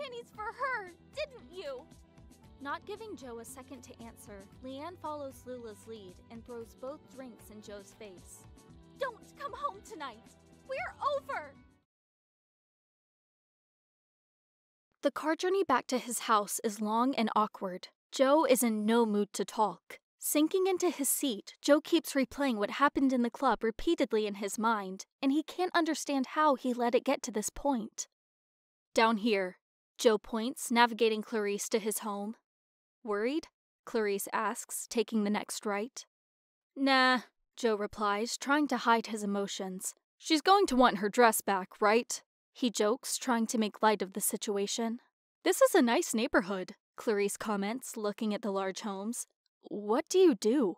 panties for her, didn't you? Not giving Joe a second to answer, Leanne follows Lula's lead and throws both drinks in Joe's face. Don't come home tonight! We're over! The car journey back to his house is long and awkward. Joe is in no mood to talk. Sinking into his seat, Joe keeps replaying what happened in the club repeatedly in his mind, and he can't understand how he let it get to this point. Down here, Joe points, navigating Clarice to his home. Worried? Clarice asks, taking the next right. Nah, Joe replies, trying to hide his emotions. She's going to want her dress back, right? He jokes, trying to make light of the situation. This is a nice neighborhood, Clarice comments, looking at the large homes. What do you do?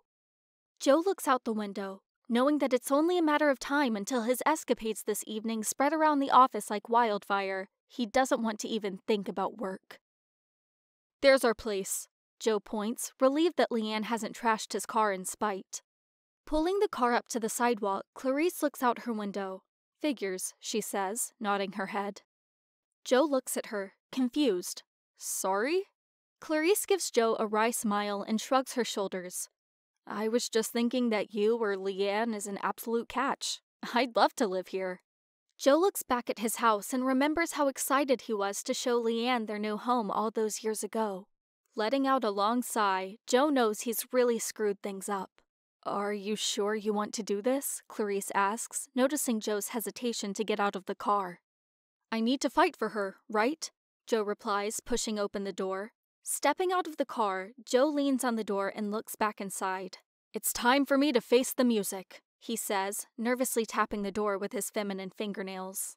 Joe looks out the window, knowing that it's only a matter of time until his escapades this evening spread around the office like wildfire. He doesn't want to even think about work. There's our place, Joe points, relieved that Leanne hasn't trashed his car in spite. Pulling the car up to the sidewalk, Clarice looks out her window. Figures, she says, nodding her head. Joe looks at her, confused. Sorry? Clarice gives Joe a wry smile and shrugs her shoulders. I was just thinking that you or Leanne is an absolute catch. I'd love to live here. Joe looks back at his house and remembers how excited he was to show Leanne their new home all those years ago. Letting out a long sigh, Joe knows he's really screwed things up. Are you sure you want to do this? Clarice asks, noticing Joe's hesitation to get out of the car. I need to fight for her, right? Joe replies, pushing open the door. Stepping out of the car, Joe leans on the door and looks back inside. It's time for me to face the music, he says, nervously tapping the door with his feminine fingernails.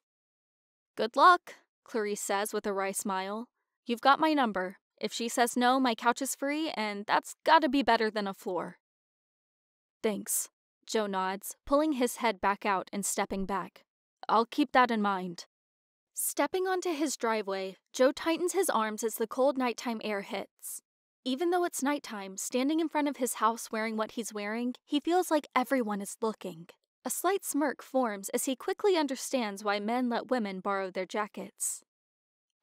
Good luck, Clarice says with a wry smile. You've got my number. If she says no, my couch is free, and that's gotta be better than a floor. Thanks, Joe nods, pulling his head back out and stepping back. I'll keep that in mind. Stepping onto his driveway, Joe tightens his arms as the cold nighttime air hits. Even though it's nighttime, standing in front of his house wearing what he's wearing, he feels like everyone is looking. A slight smirk forms as he quickly understands why men let women borrow their jackets.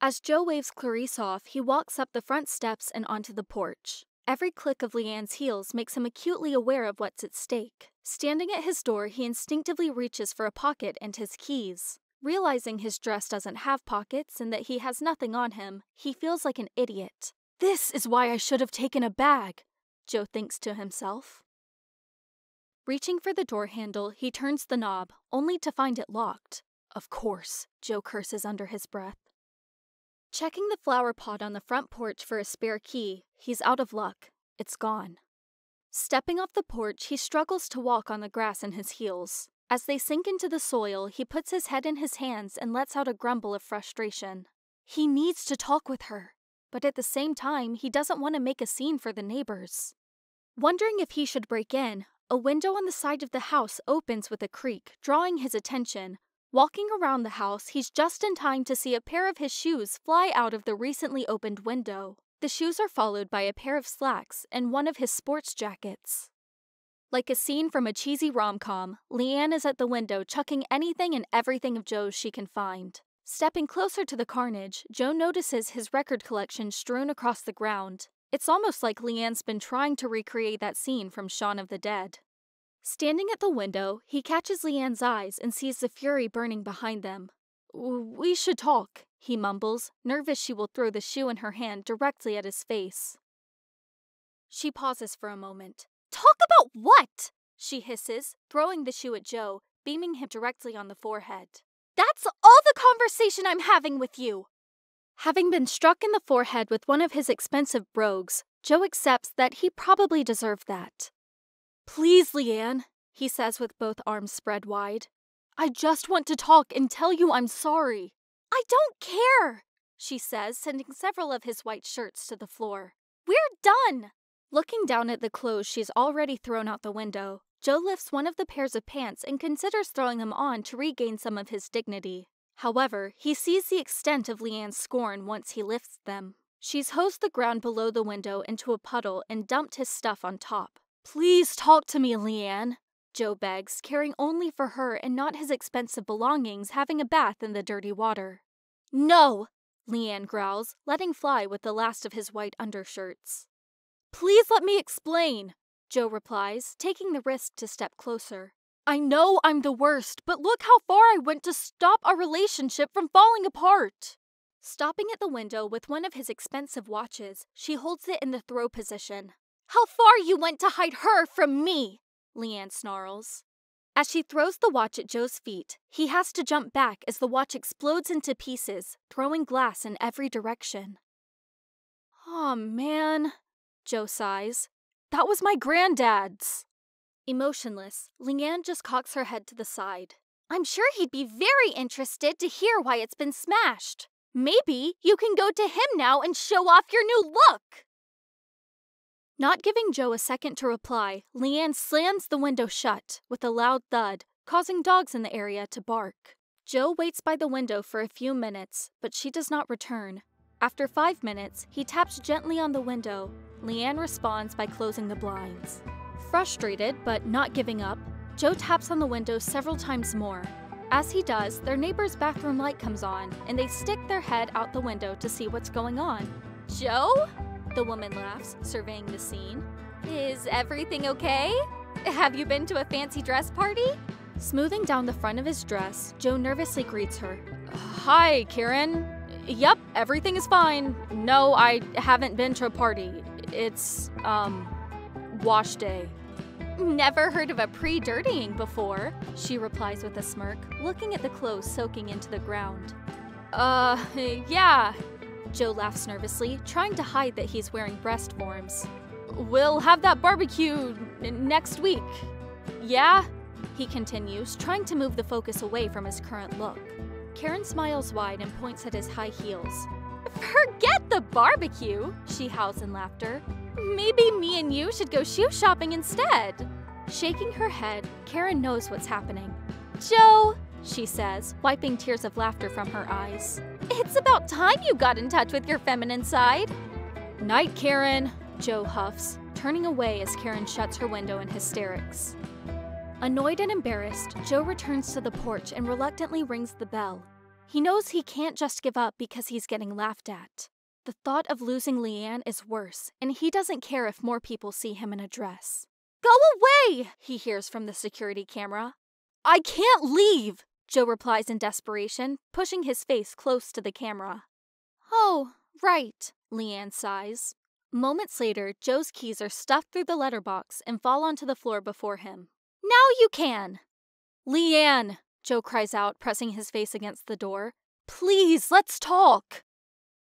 As Joe waves Clarice off, he walks up the front steps and onto the porch. Every click of Leanne's heels makes him acutely aware of what's at stake. Standing at his door, he instinctively reaches for a pocket and his keys. Realizing his dress doesn't have pockets and that he has nothing on him, he feels like an idiot. This is why I should have taken a bag, Joe thinks to himself. Reaching for the door handle, he turns the knob, only to find it locked. Of course, Joe curses under his breath. Checking the flower pot on the front porch for a spare key, he's out of luck. It's gone. Stepping off the porch, he struggles to walk on the grass in his heels. As they sink into the soil, he puts his head in his hands and lets out a grumble of frustration. He needs to talk with her, but at the same time, he doesn't want to make a scene for the neighbors. Wondering if he should break in, a window on the side of the house opens with a creak, drawing his attention. Walking around the house, he's just in time to see a pair of his shoes fly out of the recently opened window. The shoes are followed by a pair of slacks and one of his sports jackets. Like a scene from a cheesy rom-com, Leanne is at the window chucking anything and everything of Joe's she can find. Stepping closer to the carnage, Joe notices his record collection strewn across the ground. It's almost like Leanne's been trying to recreate that scene from Shaun of the Dead. Standing at the window, he catches Leanne's eyes and sees the fury burning behind them. We should talk, he mumbles, nervous she will throw the shoe in her hand directly at his face. She pauses for a moment. Talk about what? She hisses, throwing the shoe at Joe, beaming him directly on the forehead. That's all the conversation I'm having with you! Having been struck in the forehead with one of his expensive brogues, Joe accepts that he probably deserved that. Please, Leanne, he says with both arms spread wide. I just want to talk and tell you I'm sorry. I don't care, she says, sending several of his white shirts to the floor. We're done! Looking down at the clothes she's already thrown out the window, Joe lifts one of the pairs of pants and considers throwing them on to regain some of his dignity. However, he sees the extent of Leanne's scorn once he lifts them. She's hosed the ground below the window into a puddle and dumped his stuff on top. Please talk to me, Leanne, Joe begs, caring only for her and not his expensive belongings having a bath in the dirty water. No, Leanne growls, letting fly with the last of his white undershirts. Please let me explain, Joe replies, taking the risk to step closer. I know I'm the worst, but look how far I went to stop our relationship from falling apart. Stopping at the window with one of his expensive watches, she holds it in the throw position. How far you went to hide her from me, Leanne snarls. As she throws the watch at Joe's feet, he has to jump back as the watch explodes into pieces, throwing glass in every direction. Aw, man, Joe sighs. That was my granddad's. Emotionless, Leanne just cocks her head to the side. I'm sure he'd be very interested to hear why it's been smashed. Maybe you can go to him now and show off your new look. Not giving Joe a second to reply, Leanne slams the window shut with a loud thud, causing dogs in the area to bark. Joe waits by the window for a few minutes, but she does not return. After 5 minutes, he taps gently on the window. Leanne responds by closing the blinds. Frustrated, but not giving up, Joe taps on the window several times more. As he does, their neighbor's bathroom light comes on, and they stick their head out the window to see what's going on. Joe? The woman laughs, surveying the scene. Is everything okay? Have you been to a fancy dress party? Smoothing down the front of his dress, Joe nervously greets her. Hi, Karen. Yep, everything is fine. No, I haven't been to a party. It's, wash day. Never heard of a pre-dirtying before, she replies with a smirk, looking at the clothes soaking into the ground. Yeah. Joe laughs nervously, trying to hide that he's wearing breast forms. We'll have that barbecue next week. Yeah? He continues, trying to move the focus away from his current look. Karen smiles wide and points at his high heels. Forget the barbecue, she howls in laughter. Maybe me and you should go shoe shopping instead. Shaking her head, Karen knows what's happening. Joe, she says, wiping tears of laughter from her eyes. It's about time you got in touch with your feminine side. Night, Karen, Joe huffs, turning away as Karen shuts her window in hysterics. Annoyed and embarrassed, Joe returns to the porch and reluctantly rings the bell. He knows he can't just give up because he's getting laughed at. The thought of losing Leanne is worse, and he doesn't care if more people see him in a dress. Go away, he hears from the security camera. I can't leave, Joe replies in desperation, pushing his face close to the camera. Oh, right, Leanne sighs. Moments later, Joe's keys are stuffed through the letterbox and fall onto the floor before him. Now you can! Leanne, Joe cries out, pressing his face against the door. Please, let's talk!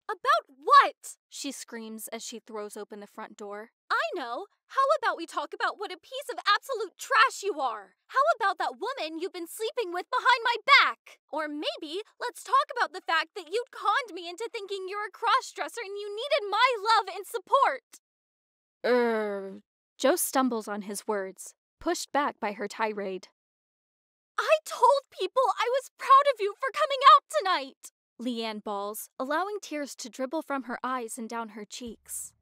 About what? She screams as she throws open the front door. I know! How about we talk about what a piece of absolute trash you are? How about that woman you've been sleeping with behind my back? Or maybe let's talk about the fact that you'd conned me into thinking you're a crossdresser and you needed my love and support. Joe stumbles on his words, pushed back by her tirade. I told people I was proud of you for coming out tonight! Leanne bawls, allowing tears to dribble from her eyes and down her cheeks.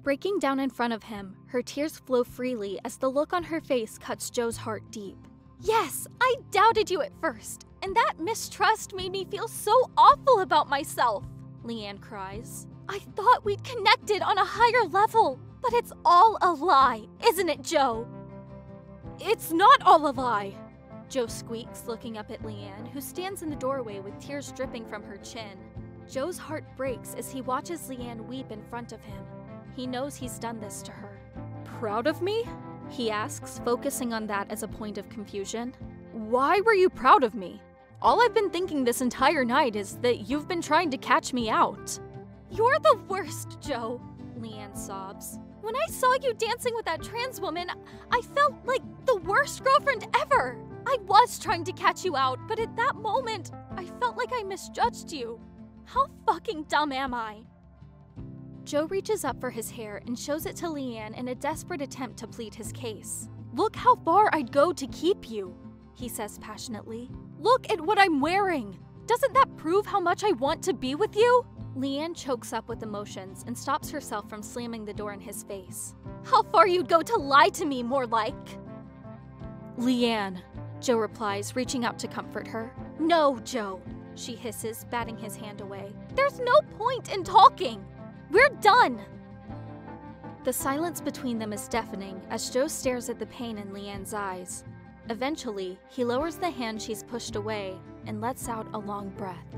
Breaking down in front of him, her tears flow freely as the look on her face cuts Joe's heart deep. Yes, I doubted you at first, and that mistrust made me feel so awful about myself, Leanne cries. I thought we'd connected on a higher level, but it's all a lie, isn't it, Joe? It's not all a lie, Joe squeaks, looking up at Leanne, who stands in the doorway with tears dripping from her chin. Joe's heart breaks as he watches Leanne weep in front of him. He knows he's done this to her. Proud of me? He asks, focusing on that as a point of confusion. Why were you proud of me? All I've been thinking this entire night is that you've been trying to catch me out. You're the worst, Joe, Leanne sobs. When I saw you dancing with that trans woman, I felt like the worst girlfriend ever. I was trying to catch you out, but at that moment, I felt like I misjudged you. How fucking dumb am I? Joe reaches up for his hair and shows it to Leanne in a desperate attempt to plead his case. Look how far I'd go to keep you, he says passionately. Look at what I'm wearing. Doesn't that prove how much I want to be with you? Leanne chokes up with emotions and stops herself from slamming the door in his face. How far you'd go to lie to me, more like. Leanne, Joe replies, reaching out to comfort her. No, Joe. she hisses, batting his hand away. There's no point in talking! We're done! The silence between them is deafening as Joe stares at the pain in Leanne's eyes. Eventually, he lowers the hand she's pushed away and lets out a long breath.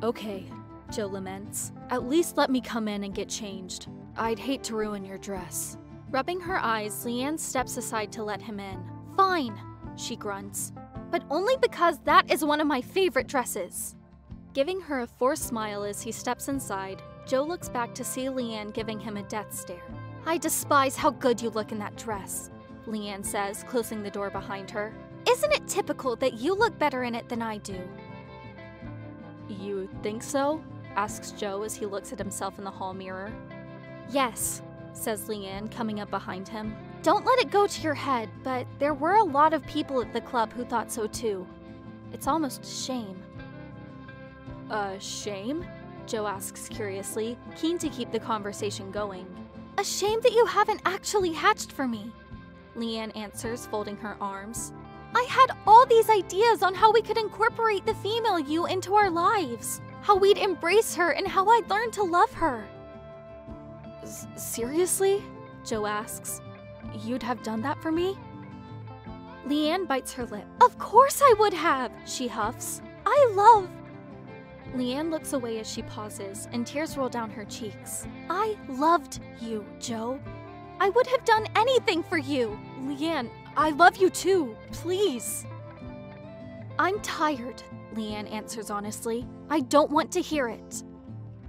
Okay, Joe laments. At least let me come in and get changed. I'd hate to ruin your dress. Rubbing her eyes, Leanne steps aside to let him in. Fine, she grunts. But only because that is one of my favorite dresses. Giving her a forced smile as he steps inside, Joe looks back to see Leanne giving him a death stare. I despise how good you look in that dress, Leanne says, closing the door behind her. Isn't it typical that you look better in it than I do? You think so? Asks Joe as he looks at himself in the hall mirror. Yes, says Leanne, coming up behind him. Don't let it go to your head, but there were a lot of people at the club who thought so too. It's almost a shame. A shame? Joe asks curiously, keen to keep the conversation going. A shame that you haven't actually hatched for me, Leanne answers, folding her arms. I had all these ideas on how we could incorporate the female you into our lives, how we'd embrace her and how I'd learn to love her. Seriously? Joe asks. You'd have done that for me? Leanne bites her lip. Of course I would have, she huffs. Leanne looks away as she pauses, and tears roll down her cheeks. I loved you, Joe. I would have done anything for you. Leanne, I love you too, please. I'm tired, Leanne answers honestly. I don't want to hear it.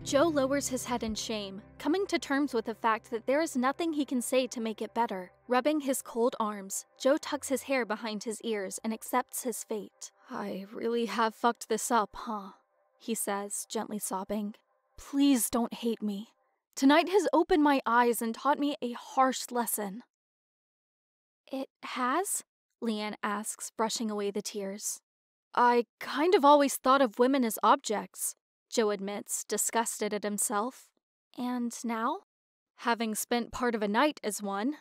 Joe lowers his head in shame, coming to terms with the fact that there is nothing he can say to make it better. Rubbing his cold arms, Joe tucks his hair behind his ears and accepts his fate. I really have fucked this up, huh? He says, gently sobbing. Please don't hate me. Tonight has opened my eyes and taught me a harsh lesson. It has? Leanne asks, brushing away the tears. I kind of always thought of women as objects, Joe admits, disgusted at himself. And now? Having spent part of a night as one,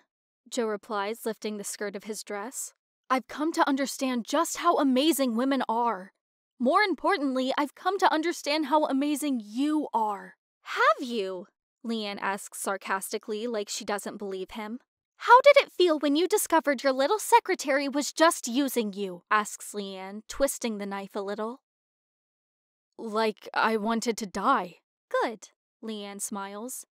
Joe replies, lifting the skirt of his dress. I've come to understand just how amazing women are. More importantly, I've come to understand how amazing you are. Have you? Leanne asks sarcastically, like she doesn't believe him. How did it feel when you discovered your little secretary was just using you? Asks Leanne, twisting the knife a little. Like I wanted to die. Good, Leanne smiles.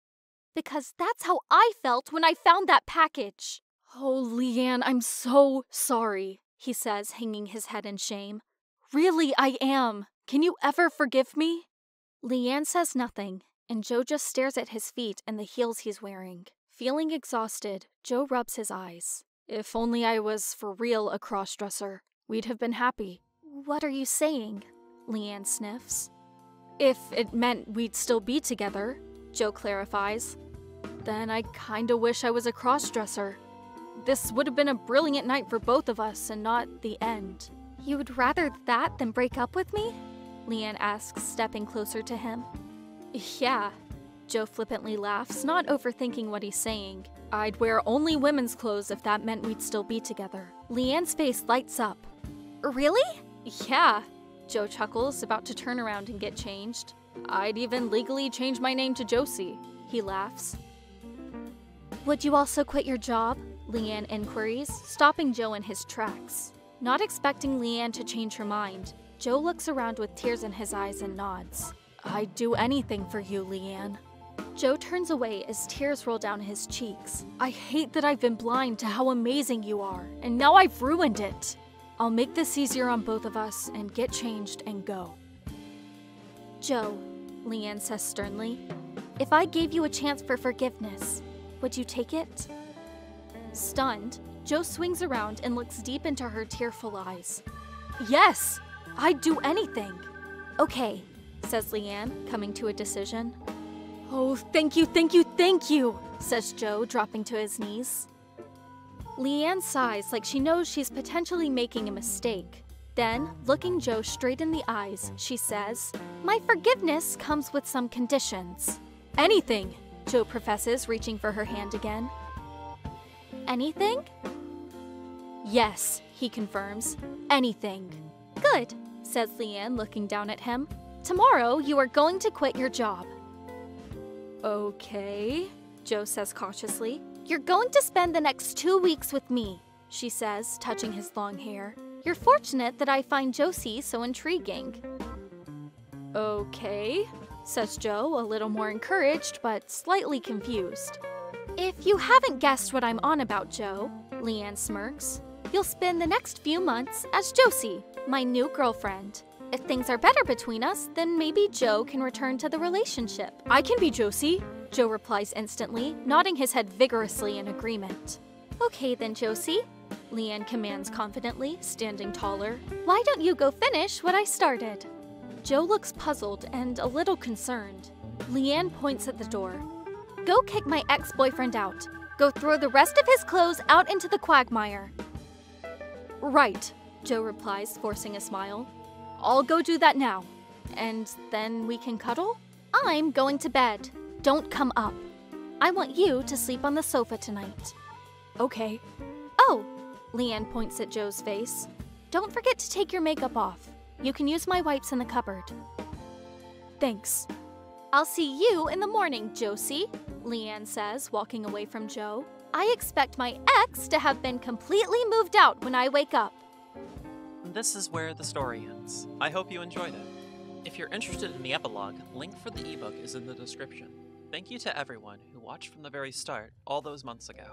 Because that's how I felt when I found that package. Oh, Leanne, I'm so sorry, he says, hanging his head in shame. Really, I am. Can you ever forgive me? Leanne says nothing, and Joe just stares at his feet and the heels he's wearing. Feeling exhausted, Joe rubs his eyes. If only I was for real a crossdresser, we'd have been happy. What are you saying? Leanne sniffs. If it meant we'd still be together, Joe clarifies, then I kinda wish I was a crossdresser. This would have been a brilliant night for both of us and not the end. You would rather that than break up with me? Leanne asks, stepping closer to him. Yeah, Joe flippantly laughs, not overthinking what he's saying. I'd wear only women's clothes if that meant we'd still be together. Leanne's face lights up. Really? Yeah, Joe chuckles, about to turn around and get changed. I'd even legally change my name to Josie, he laughs. Would you also quit your job? Leanne inquiries, stopping Joe in his tracks. Not expecting Leanne to change her mind, Joe looks around with tears in his eyes and nods. I'd do anything for you, Leanne. Joe turns away as tears roll down his cheeks. I hate that I've been blind to how amazing you are, and now I've ruined it. I'll make this easier on both of us and get changed and go. Joe, Leanne says sternly, if I gave you a chance for forgiveness, would you take it? Stunned, Joe swings around and looks deep into her tearful eyes. Yes, I'd do anything. Okay, says Leanne, coming to a decision. Oh, thank you, says Joe, dropping to his knees. Leanne sighs like she knows she's potentially making a mistake. Then, looking Joe straight in the eyes, she says, my forgiveness comes with some conditions. Anything, Joe professes, reaching for her hand again. Anything? Yes, he confirms. Anything. Good, says Leanne, looking down at him. Tomorrow, you are going to quit your job. Okay, Joe says cautiously. You're going to spend the next 2 weeks with me, she says, touching his long hair. You're fortunate that I find Josie so intriguing. Okay, says Joe, a little more encouraged but slightly confused. If you haven't guessed what I'm on about, Joe, Leanne smirks, you'll spend the next few months as Josie, my new girlfriend. If things are better between us, then maybe Joe can return to the relationship. I can be Josie, Joe replies instantly, nodding his head vigorously in agreement. Okay then, Josie, Leanne commands confidently, standing taller. Why don't you go finish what I started? Joe looks puzzled and a little concerned. Leanne points at the door. Go kick my ex-boyfriend out. Go throw the rest of his clothes out into the quagmire. Right, Joe replies, forcing a smile. I'll go do that now. And then we can cuddle? I'm going to bed. Don't come up. I want you to sleep on the sofa tonight. Okay. Oh, Leanne points at Joe's face. Don't forget to take your makeup off. You can use my wipes in the cupboard. Thanks. I'll see you in the morning, Josie, Leanne says, walking away from Joe. I expect my ex to have been completely moved out when I wake up. This is where the story ends. I hope you enjoyed it. If you're interested in the epilogue, link for the ebook is in the description. Thank you to everyone who watched from the very start all those months ago.